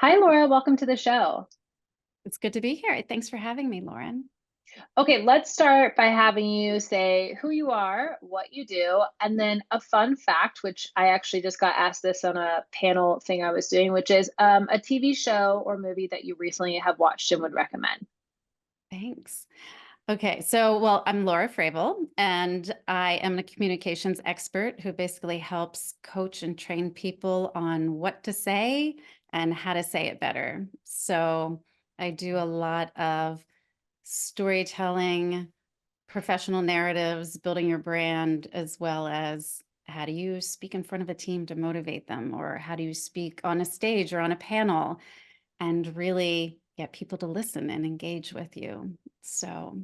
Hi, Laura. Welcome to the show. It's good to be here. Thanks for having me, Lauren. Okay, let's start by having you say who you are, what you do, and then a fun fact, which I actually just got asked this on a panel thing I was doing, which is a TV show or movie that you recently have watched and would recommend. Thanks. Okay, well, I'm Laura Fravel, and I am a communications expert who basically helps coach and train people on what to say and how to say it better. So I do a lot of storytelling, professional narratives, building your brand, as well as how do you speak in front of a team to motivate them, or how do you speak on a stage or on a panel and really get people to listen and engage with you. So,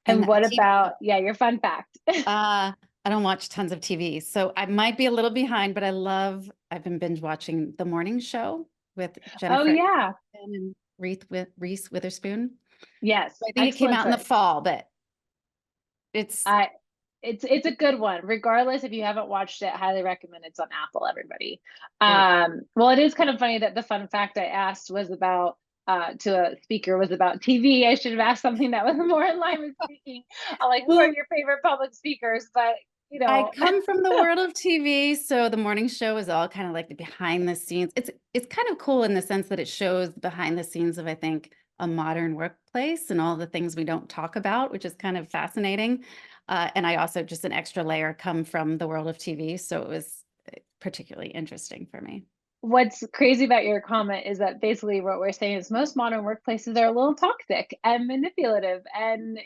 and And what TV, about, yeah, your fun fact? I don't watch tons of TV, so I might be a little behind, but I've been binge watching The Morning Show with Oh, Jennifer yeah. Aniston and Reese Witherspoon. Yes. I think it came Excellent out in the choice. fall, but it's, I it's a good one. Regardless if you haven't watched it, highly recommend. It's on Apple, everybody. it, Well, it is kind of funny that the fun fact I asked was about to a speaker was about TV. I should have asked something that was more in line with speaking. Like, who are well, your favorite public speakers? But you I know, come from the world of TV, so the morning show is all kind of like the behind the scenes. It's kind of cool in the sense that it shows behind the scenes of, I think, a modern workplace and all the things we don't talk about, which is kind of fascinating. And I also just an extra layer come from the world of TV, so it was particularly interesting for me. what's crazy about your comment is that basically what we're saying is most modern workplaces are a little toxic and manipulative, and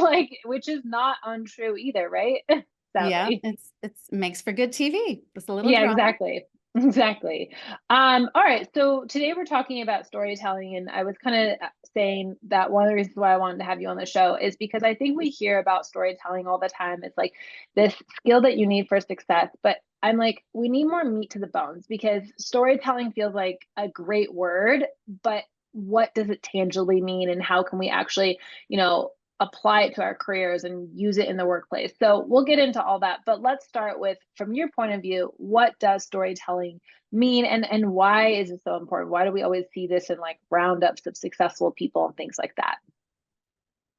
like which is not untrue either, right? Yeah, Sadly. it's makes for good TV. Just a little Yeah, drama. exactly. Exactly. All right. So today we're talking about storytelling, and I was kind of saying that one of the reasons why I wanted to have you on the show is because I think we hear about storytelling all the time. It's like this skill that you need for success, but I'm like, we need more meat to the bones because storytelling feels like a great word, but what does it tangibly mean, and how can we actually, you know, apply it to our careers and use it in the workplace. So we'll get into all that, but let's start with, from your point of view, what does storytelling mean, and why is it so important? Why do we always see this in like roundups of successful people and things like that?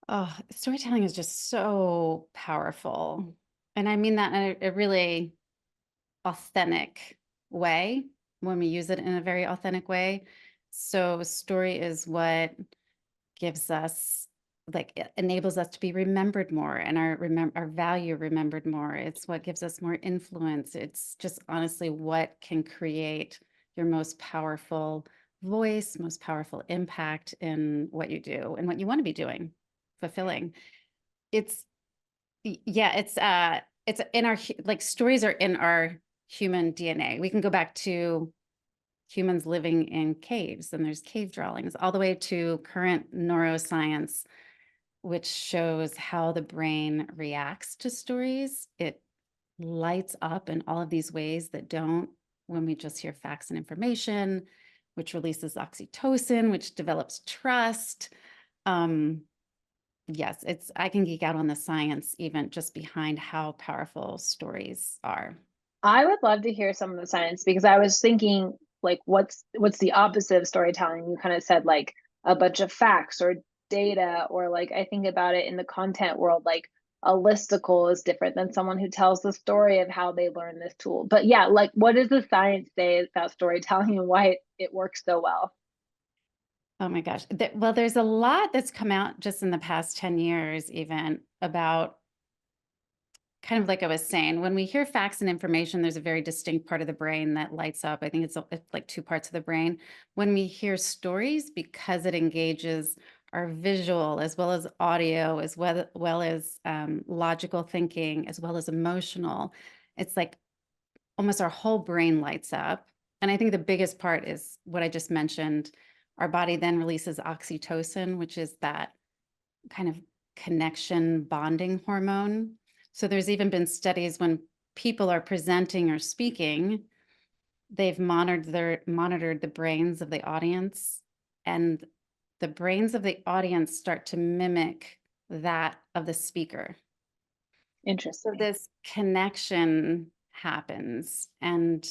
Oh, storytelling is just so powerful. And I mean that in a really authentic way when we use it in a very authentic way. So story is what gives us like it enables us to be remembered more and our value remembered more. It's what gives us more influence. It's just honestly what can create your most powerful voice, most powerful impact in what you do and what you want to be doing, fulfilling. It's yeah, it's in our like stories are in our human DNA. We can go back to humans living in caves, and there's cave dwellings, all the way to current neuroscience, which shows how the brain reacts to stories. It lights up in all of these ways that don't when we just hear facts and information, which releases oxytocin, which develops trust. Um, Yes, it's I can geek out on the science even just behind how powerful stories are. I would love to hear some of the science because I was thinking like what's the opposite of storytelling? You kind of said like a bunch of facts or data, or like I think about it in the content world, like a listicle is different than someone who tells the story of how they learned this tool. But yeah, like what does the science say about storytelling and why it works so well? Oh my gosh. Well, there's a lot that's come out just in the past 10 years, even about kind of like I was saying, when we hear facts and information, there's a very distinct part of the brain that lights up. I think it's like two parts of the brain. When we hear stories, because it engages our visual as well as audio, as well as logical thinking, as well as emotional, it's like almost our whole brain lights up. And I think the biggest part is what I just mentioned. Our body then releases oxytocin, which is that kind of connection bonding hormone. So there's even been studies when people are presenting or speaking, they've monitored the brains of the audience, and the brains of the audience start to mimic that of the speaker. So Interesting. this connection happens, and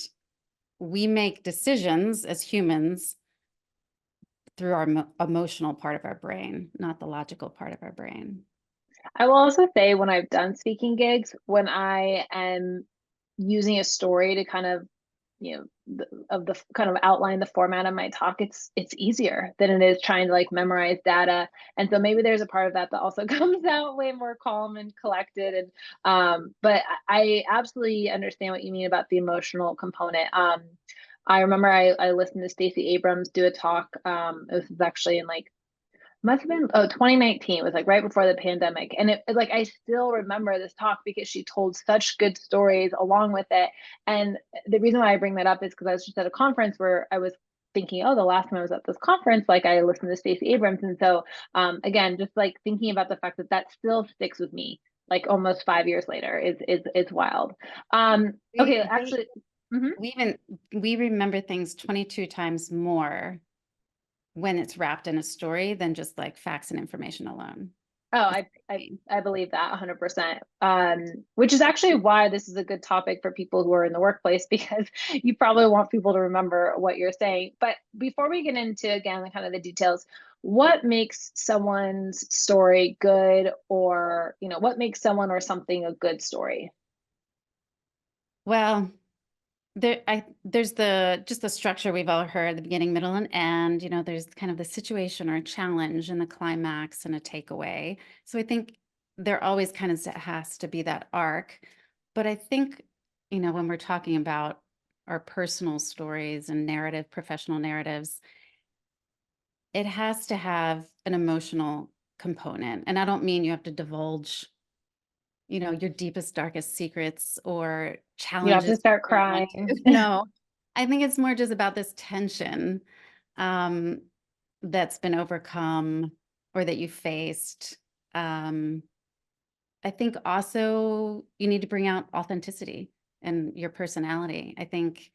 we make decisions as humans through our emotional part of our brain, not the logical part of our brain. I will also say when I've done speaking gigs, when I am using a story to kind of, of the kind of outline the format of my talk, it's easier than it is trying to like memorize data. And so maybe there's a part of that that also comes out way more calm and collected. And but I absolutely understand what you mean about the emotional component. I remember I listened to Stacey Abrams do a talk. This was actually in like must have been 2019. It was like right before the pandemic, and like I still remember this talk because she told such good stories along with it. And the reason why I bring that up is because I was just at a conference where I was thinking, oh, the last time I was at this conference, like I listened to Stacey Abrams. And so again, just like thinking about the fact that that still sticks with me like almost 5 years later is wild. Okay, We, they, actually. Mhm. we remember things 22 times more when it's wrapped in a story than just like facts and information alone. Oh, It's insane. I believe that 100%. Which is actually why this is a good topic for people who are in the workplace because you probably want people to remember what you're saying. But before we get into again the kind of the details, what makes someone's story good, or what makes someone or something a good story? Well, there's just the structure we've all heard, the beginning, middle, and end. There's kind of the situation or a challenge and the climax and a takeaway. So I think there always kind of has to be that arc. But I think, when we're talking about our personal stories and narrative, professional narratives, it has to have an emotional component. And I don't mean you have to divulge, your deepest, darkest secrets or You have to challenges start you don't want crying. to. No, I think it's more just about this tension um, that's been overcome or that you faced. Um, I think also you need to bring out authenticity and your personality. I think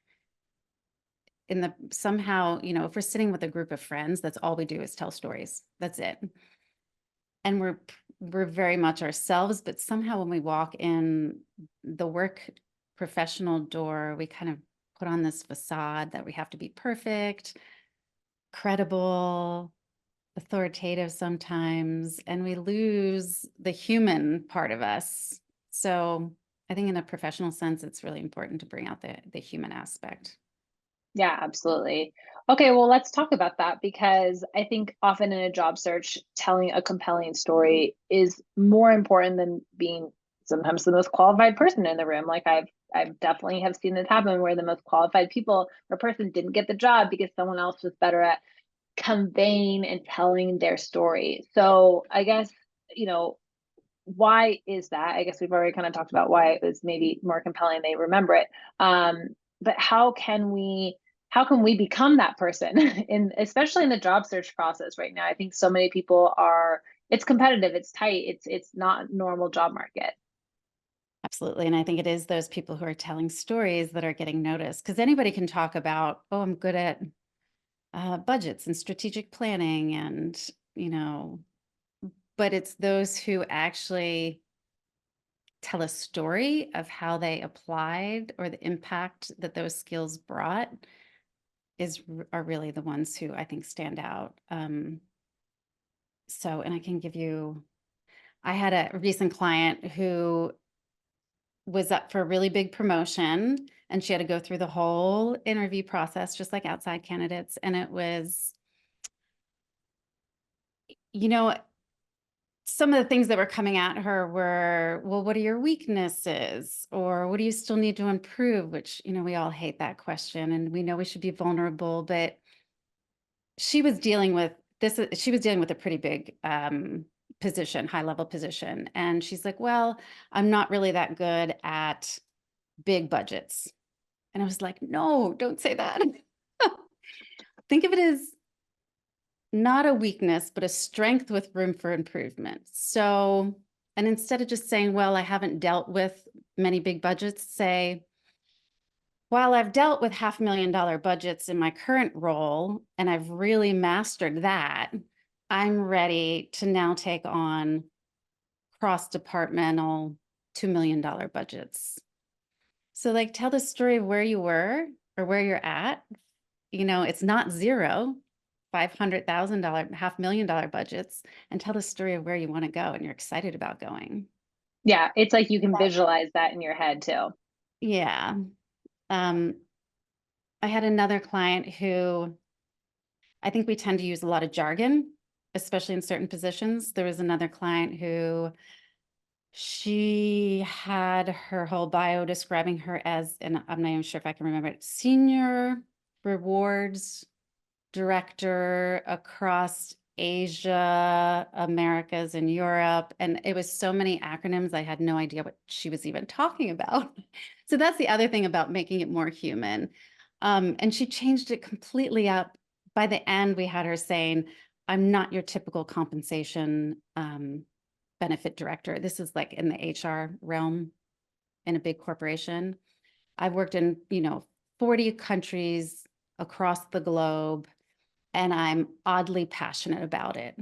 in the somehow, if we're sitting with a group of friends, that's all we do is tell stories. That's it. And we're very much ourselves, but somehow when we walk in the work professional door, we kind of put on this facade that we have to be perfect, credible, authoritative sometimes, and we lose the human part of us. So I think in a professional sense, it's really important to bring out the human aspect. Yeah, absolutely. Okay, well, let's talk about that because I think often in a job search, telling a compelling story is more important than being sometimes the most qualified person in the room. Like I've definitely have seen this happen where the most qualified people or person didn't get the job because someone else was better at conveying and telling their story. So I guess, you know, why is that? I guess we've already kind of talked about why it was maybe more compelling, they remember it. But how can we become that person in especially in the job search process right now? I think so many people are, it's competitive, it's tight, it's not a normal job market. Absolutely. And I think it is those people who are telling stories that are getting noticed because anybody can talk about, oh, I'm good at budgets and strategic planning and, you know, but it's those who actually tell a story of how they applied or the impact that those skills brought are really the ones who I think stand out. And I can give you, I had a recent client who was up for a really big promotion and she had to go through the whole interview process, just like outside candidates. And it was, you know, some of the things that were coming at her were, well, what are your weaknesses? Or what do you still need to improve? Which, we all hate that question and we know we should be vulnerable, but she was dealing with she was dealing with a pretty big position, high level position. And she's like, well, I'm not really that good at big budgets. And I was like, no, don't say that. Think of it as not a weakness, but a strength with room for improvement. So, and instead of just saying, well, I haven't dealt with many big budgets, say, while I've dealt with $500,000 budgets in my current role, and I've really mastered that, I'm ready to now take on cross-departmental $2 million budgets. So like tell the story of where you were or where you're at. It's not zero, $500,000, $500,000 budgets, and tell the story of where you want to go and you're excited about going. Yeah, it's like you can visualize that in your head too. Yeah. Um, I had another client who I think we tend to use a lot of jargon, especially in certain positions. There was another client who she had her whole bio describing her as, and I'm not even sure if I can remember it, senior rewards director across Asia, Americas, and Europe. And it was so many acronyms, I had no idea what she was even talking about. So that's the other thing about making it more human. And she changed it completely up. By the end, we had her saying, I'm not your typical compensation benefit director. This is like in the HR realm in a big corporation. I've worked in, 40 countries across the globe, and I'm oddly passionate about it.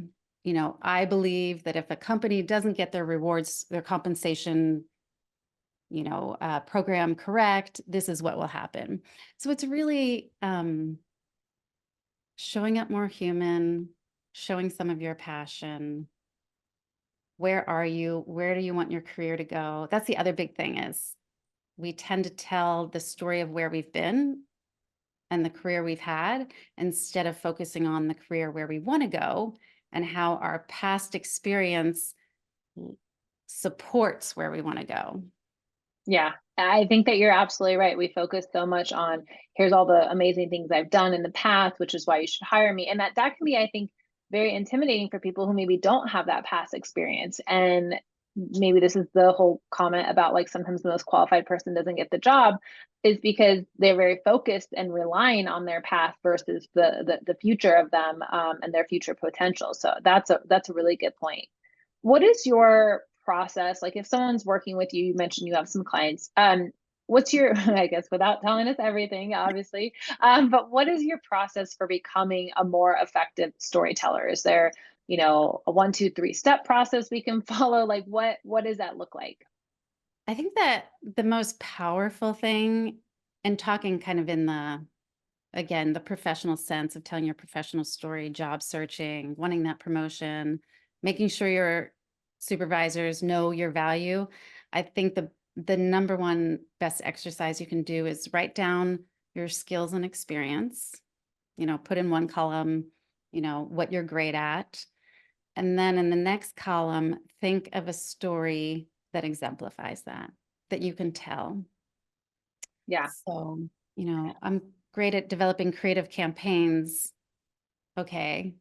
I believe that if a company doesn't get their rewards, their compensation, program correct, this is what will happen. So it's really showing up more human, showing some of your passion. Where are you? Where do you want your career to go? That's the other big thing is we tend to tell the story of where we've been and the career we've had instead of focusing on the career where we want to go and how our past experience supports where we want to go. Yeah, I think that you're absolutely right. We focus so much on here's all the amazing things I've done in the past, which is why you should hire me. And that can be, I think, very intimidating for people who maybe don't have that past experience. And maybe this is the whole comment about like sometimes the most qualified person doesn't get the job is because they're very focused and relying on their past versus the future of them and their future potential. So that's a really good point. What is your process? Like if someone's working with you, you mentioned you have some clients. What's your, I guess, without telling us everything, obviously, but what is your process for becoming a more effective storyteller? Is there, a 1, 2, 3 step process we can follow? Like what does that look like? I think that the most powerful thing, and talking kind of in again, the professional sense of telling your professional story, job searching, wanting that promotion, making sure your supervisors know your value. I think the number one best exercise you can do is write down your skills and experience, put in one column, what you're great at. And then in the next column, think of a story that exemplifies that you can tell. Yeah. So, I'm great at developing creative campaigns. Okay.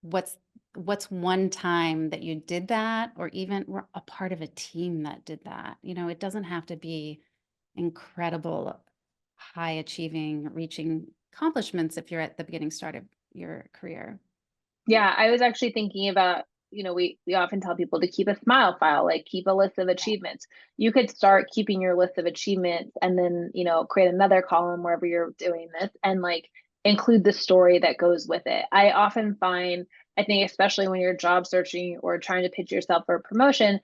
What's what's one time that you did that, or even were a part of a team that did that? It doesn't have to be incredible, high achieving, reaching accomplishments if you're at the beginning start of your career. Yeah, I was actually thinking about, we often tell people to keep a smile file, like keep a list of achievements. You could start keeping your list of achievements and then, create another column wherever you're doing this and like include the story that goes with it. I often find, I think, especially when you're job searching or trying to pitch yourself for a promotion,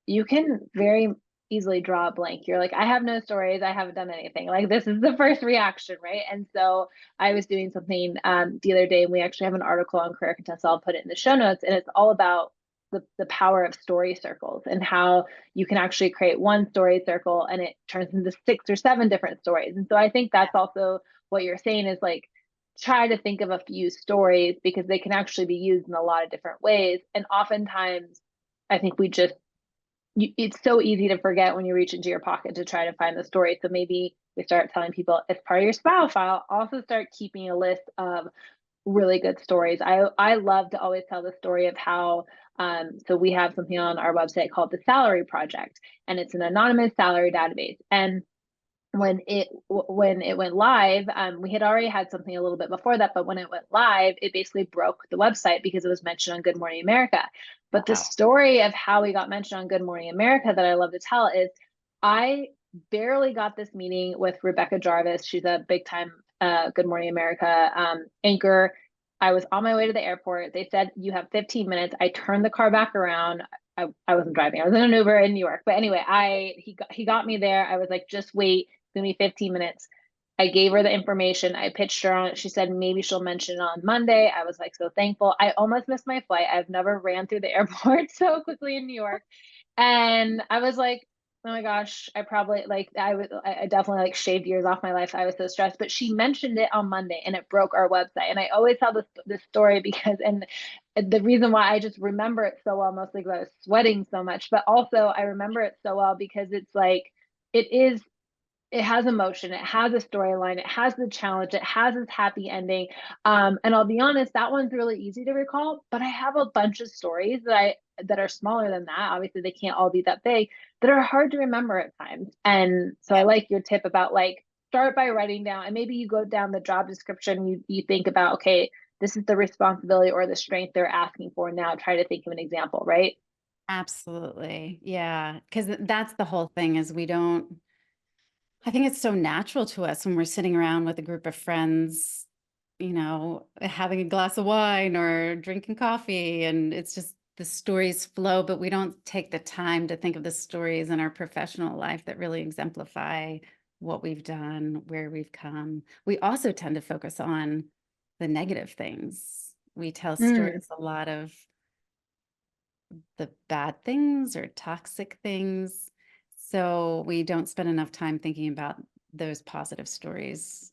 you can very easily draw a blank. You're like, I have no stories, I haven't done anything. Like this is the first reaction, right? And so I was doing something the other day, and we actually have an article on Career Contessa. I'll put it in the show notes, and it's all about the power of story circles and how you can actually create one story circle and it turns into 6 or 7 different stories. And so I think that's also what you're saying is like try to think of a few stories because they can actually be used in a lot of different ways. And oftentimes, I think we just it's so easy to forget when you reach into your pocket to try to find the story. So maybe we start telling people as part of your smile file, also start keeping a list of really good stories. I love to always tell the story of how so we have something on our website called the Salary Project, and it's an anonymous salary database. And when it went live, we had already had something a little bit before that, but when it went live, it basically broke the website because it was mentioned on Good Morning America. But the Wow. story of how we got mentioned on Good Morning America that I love to tell is I barely got this meeting with Rebecca Jarvis. She's a big time Good Morning America anchor. I was on my way to the airport. They said, you have 15 minutes. I turned the car back around. I wasn't driving. I was in an Uber in New York. But anyway, he got me there. I was like, just wait. It's gonna be 15 minutes. I gave her the information. I pitched her on it. She said maybe she'll mention it on Monday. I was like so thankful. I almost missed my flight. I've never ran through the airport so quickly in New York. And I was like, oh my gosh, I probably like I definitely like shaved years off my life. I was so stressed. But she mentioned it on Monday and it broke our website. And I always tell this story because and the reason why I just remember it so well, mostly because I was sweating so much, but also I remember it so well because it's like it is it has emotion, it has a storyline, it has the challenge, it has its happy ending. And I'll be honest, that one's really easy to recall, but I have a bunch of stories that are smaller than that. Obviously, they can't all be that big, that are hard to remember at times. And so I Yeah, like your tip about like start by writing down, and maybe you go down the job description, you think about, okay, this is the responsibility or the strength they're asking for. Now try to think of an example, right? absolutely. Yeah, because that's the whole thing is we don't, I think it's so natural to us when we're sitting around with a group of friends, having a glass of wine or drinking coffee, and it's just the stories flow, but we don't take the time to think of the stories in our professional life that really exemplify what we've done, where we've come. We also tend to focus on the negative things. We tell Mm, stories a lot of the bad things or toxic things. So we don't spend enough time thinking about those positive stories.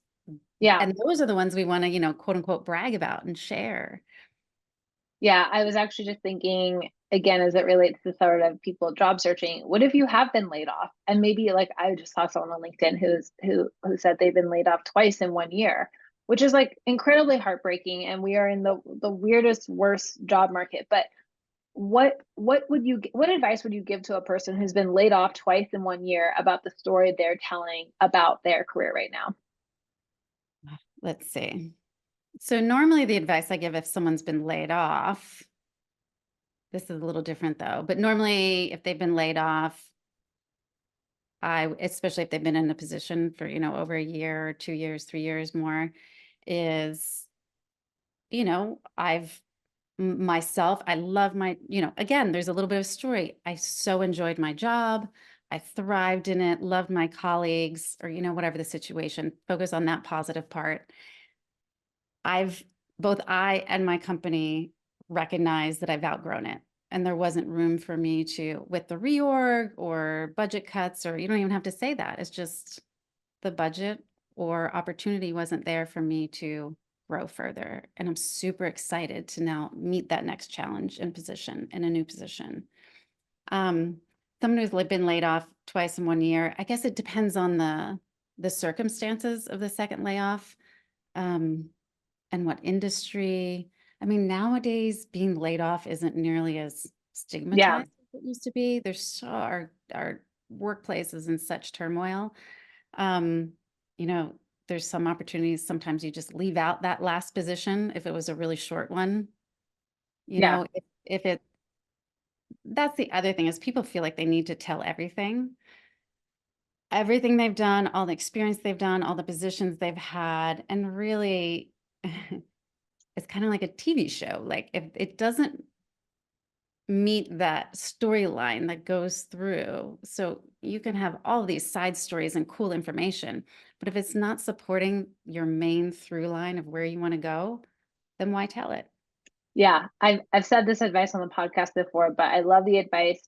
yeah. And those are the ones we want to, quote unquote, brag about and share. Yeah, I was actually just thinking again as it relates to sort of people job searching. What if you have been laid off? And maybe like I just saw someone on LinkedIn who said they've been laid off twice in 1 year, which is like incredibly heartbreaking. And we are in the weirdest, worst job market. But what advice would you give to a person who's been laid off twice in 1 year about the story they're telling about their career right now? Let's see. So normally the advice I give if someone's been laid off, this is a little different though, but normally if they've been laid off, especially if they've been in a position for, over a year or 2 years, 3 years more, is, myself, I love again, there's a little bit of story. I so enjoyed my job. I thrived in it, loved my colleagues, or, whatever the situation, focus on that positive part. I've both I and my company recognize that I've outgrown it. And there wasn't room for me to, with the reorg or budget cuts, or you don't even have to say that. It's just the budget or opportunity wasn't there for me to grow further. And I'm super excited to now meet that next challenge and position in a new position. Um, Someone who's been laid off twice in 1 year, I guess it depends on the circumstances of the second layoff. Um, and what industry. I mean, nowadays being laid off isn't nearly as Yeah. stigmatized as it used to be. Our workplace is in such turmoil. Um, you know, there's some opportunities. Sometimes you just leave out that last position if it was a really short one. Yeah. If it that's the other thing is people feel like they need to tell everything they've done, all the experience they've done, all the positions they've had, and really it's kind of like a TV show. Like if it doesn't meet that storyline that goes through, so you can have all these side stories and cool information, but if it's not supporting your main through line of where you want to go, then why tell it? Yeah, I've said this advice on the podcast before, but I love the advice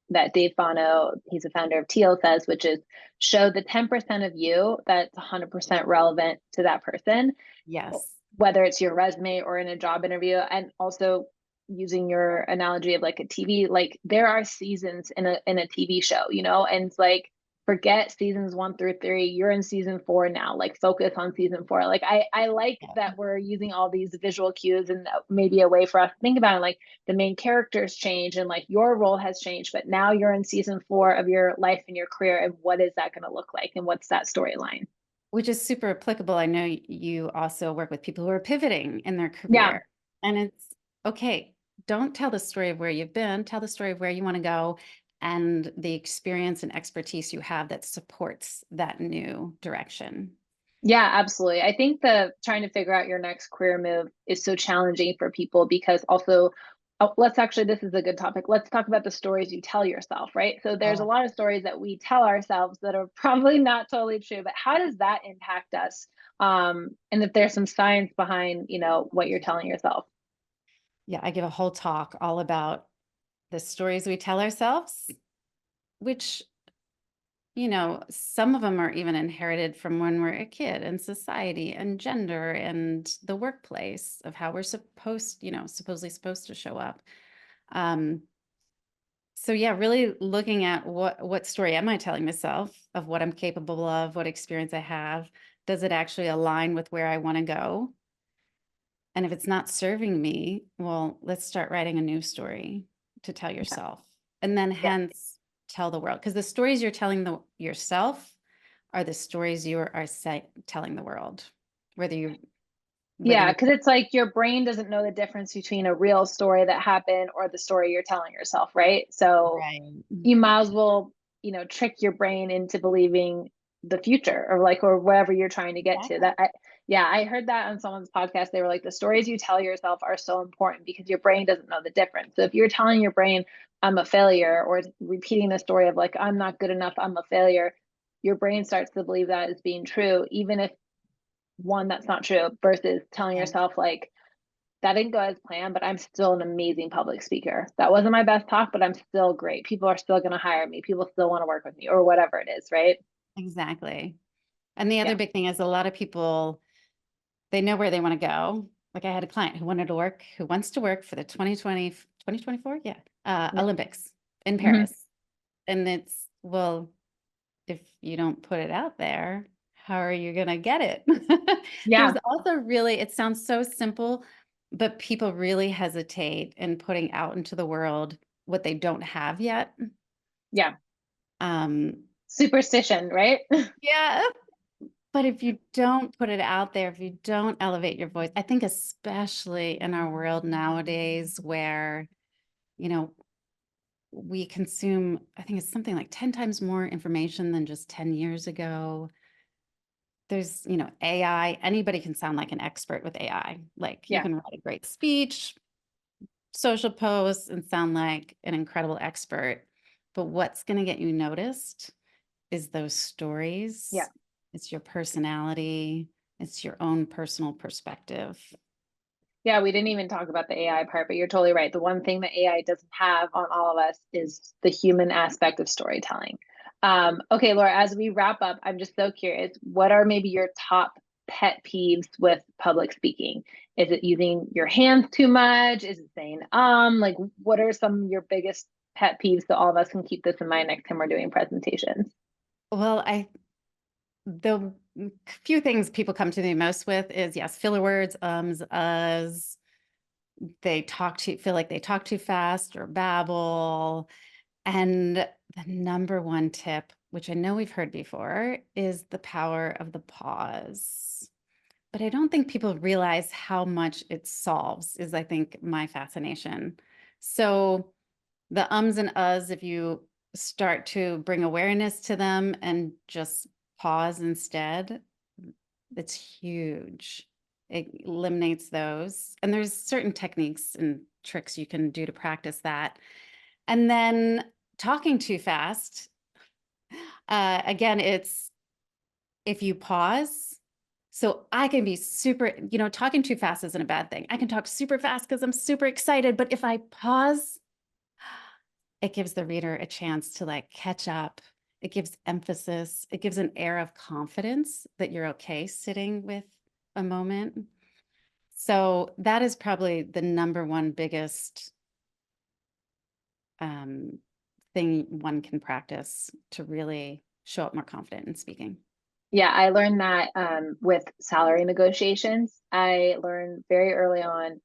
that Dave Fano, he's a founder of Teal, says, which is show the 10% of you that's 100% relevant to that person, Yes. whether it's your resume or in a job interview. And also using your analogy of like a TV, like there are seasons in a TV show, and it's like forget seasons 1 through 3. You're in season 4 now. Like focus on season 4. Like I like that we're using all these visual cues and maybe a way for us to think about it. Like the main characters change and like your role has changed, but now you're in season 4 of your life and your career. And what is that going to look like? And what's that storyline? Which is super applicable. I know you also work with people who are pivoting in their Yeah. career. And it's okay, don't tell the story of where you've been, tell the story of where you want to go and the experience and expertise you have that supports that new direction. Yeah, absolutely. I think the trying to figure out your next career move is so challenging for people because also Oh, this is a good topic. Let's talk about the stories you tell yourself, right? So there's a Oh, lot of stories that we tell ourselves that are probably not totally true, but how does that impact us? And if there's some science behind, what you're telling yourself. yeah. I give a whole talk all about the stories we tell ourselves, which, some of them are even inherited from when we're a kid and society and gender and the workplace of how we're supposedly supposed to show up. Um, so yeah, really looking at what story am I telling myself of what I'm capable of, what experience I have. Does it actually align with where I want to go? And if it's not serving me, well, let's start writing a new story to tell Yeah. yourself. And then Yeah. hence tell the world. Because the stories you're telling yourself are the stories you are telling the world. Whether you whether Yeah, you because it's like your brain doesn't know the difference between a real story that happened or the story you're telling yourself, right? So right. you might as well, trick your brain into believing the future or wherever you're trying to get to. Exactly. Yeah, I heard that on someone's podcast. They were like, the stories you tell yourself are so important because your brain doesn't know the difference. So if you're telling your brain, I'm a failure, or repeating the story of like, I'm not good enough, I'm a failure, your brain starts to believe that as being true, even if one, that's not true, versus telling Right. yourself, like, that didn't go as planned, but I'm still an amazing public speaker. That wasn't my best talk, but I'm still great. People are still going to hire me. People still want to work with me or whatever it is, right? Exactly. And the other Yeah. big thing is a lot of people, they know where they want to go. Like I had a client who wants to work for the 2024, yeah, Yeah. Olympics in Hmm. Paris. And it's, well, if you don't put it out there, how are you going to get it? There's Yeah. also really, it sounds so simple, but people really hesitate in putting out into the world what they don't have yet. Yeah. Um, Superstition, right? yeah, but if you don't put it out there, if you don't elevate your voice, I think especially in our world nowadays where, you know, we consume, I think it's something like 10 times more information than just 10 years ago. There's, AI, anybody can sound like an expert with AI. Like you Yeah. can write a great speech, social posts, and sound like an incredible expert. But what's going to get you noticed is those Yeah. stories. It's your personality. It's your own personal perspective. Yeah, we didn't even talk about the AI part, but you're totally right. The one thing that AI doesn't have on all of us is the human aspect of storytelling. Okay, Laura, as we wrap up, I'm just so curious, what are maybe your top pet peeves with public speaking? Is it using your hands too much? Is it saying, like, what are some of your biggest pet peeves so all of us can keep this in mind next time we're doing presentations? Well, the few things people come to me most with is yes, filler words, uhs. Feel like they talk too fast or babble. And the number one tip, which I know we've heard before, is the power of the pause. But I don't think people realize how much it solves, is I think my fascination. So the ums and uhs, if you start to bring awareness to them and just pause instead, it's huge. It eliminates those. And there's certain techniques and tricks you can do to practice that. And then talking too fast, again, it's if you pause. So I can be talking too fast isn't a bad thing. I can talk super fast because I'm super excited. But if I pause, it gives the reader a chance to like catch up. It gives emphasis. It gives an air of confidence that you're okay sitting with a moment. So that is probably the number one biggest um, thing one can practice to really show up more confident in speaking. Yeah, I learned that with salary negotiations. I learned very early on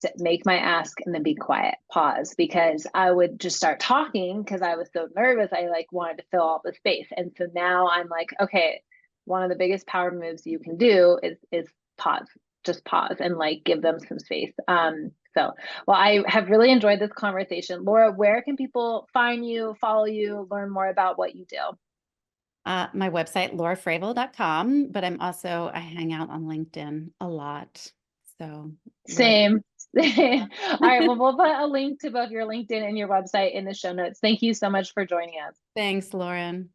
to make my ask and then be quiet, pause, because I would just start talking because I was so nervous. I like wanted to fill all the space. And so now I'm like, okay, one of the biggest power moves you can do is pause. Just pause and like give them some space. So well, I have really enjoyed this conversation. Laura, where can people find you, follow you, learn more about what you do? My website, laurafravel.com, but I hang out on LinkedIn a lot. So love. Same. All right. Well, we'll put a link to both your LinkedIn and your website in the show notes. Thank you so much for joining us. Thanks, Lauren.